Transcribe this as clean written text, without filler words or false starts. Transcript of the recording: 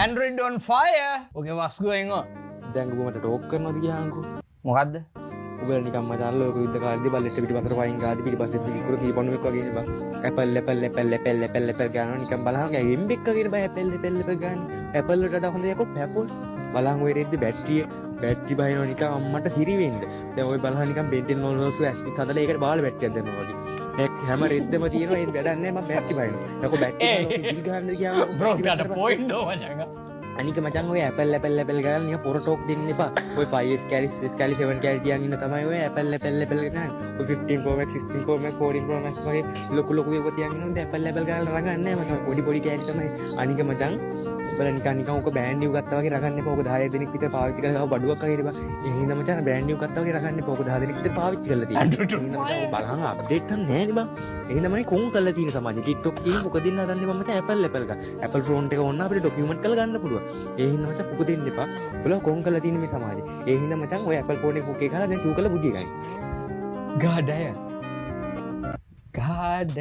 Android on fire. Okay, what's going on? දැන් ඔබ මට ටෝක් කරනවද කියහන්කෝ. මොකද්ද? ඔබලා නිකන් මචං ඔය යුද්ධ කාලේදී බල්ලෙට පිටිපස්සට වයින් ගාදී පිටිපස්සේ පිටිකුර කීපණුවෙක් වගේ නේ බං. ඇපල් ගානවා නිකන් බලහන් එම්බෙක් වගේ බය ඇපල් ගාන. ඇපල් වලට වඩා හොඳ යකෝ පැපල්. බලහන් ඔය රෙද්ද බැටරිය බහිනවා නිකන් අම්මට සිරි වෙන්න. දැන් ඔය බලහන් නිකන් බෙන්ටෙන් නෝනෝස් ඇස්පිත් හදලා ඒකට බාල බැටරියක් දැම්මා වගේ. හැම රෙද්දම තියෙනවා ඒක වැඩක් නැහැ මම බැටරි බහිනවා. යකෝ බැටරි දිල් ගන්න ගියාම Bro's got a point though, මචං. අනික මචං ඔය ඇපල් ගාලා නිකන් පොර ටෝක් දෙන්න එපා. ඔය 5S කැලි 6 කැලි 7 කැලි තියන් ඉන්න තමයි ඔය ඇපල් ගන්න. ඔය 15 Pro Max 16 Pro Max 14 Pro Max වගේ ලොකු ඒවා තියන් ඉන්නොත් ඇපල් ගාලා රගන්නේ නැහැ මචං. පොඩි කැලි තමයි. අනික මචං ඔබලා නිකන් ඔක බෑන්ඩ් නිව් ගත්තා වගේ රගන්න එපා. ඔක 10 දෙනෙක් විතර පාවිච්චි කරලා බඩුවක් වගේ ඉරපන්. ඒ හින්දා මචං බෑන්ඩ් නිව් ගත්තා වගේ රගන්න එපා. ඔක 10 දෙනෙක් විතර පාවිච්චි කරලා තියෙනවා. ඒ හින්දා මචං බලහන් අප්ඩේට් කරන්න නැහැ නේ බං. ඒ හින්දා මම කොන් කරලා තියෙන සමාජෙ TikTok එකේ මොකද දෙන්න හදන්නේ මම මචං ඇපල් ගන්න. ඇපල් ෆෝන් එක ඕන අපිට ඩොකියුමන්ට් කරලා ගන්න පුළුවන්. ඒ හින්දා මචං පුක දෙන්න එපා. ඔයලා කොන් කරලා තියෙන මේ සමාජෙ. ඒ හින්දා මචං ඔය ඇපල් ෆෝන් එක පුකේ ගහලා දැන් තු කරලා බුදිය ගන්න. God damn. God damn.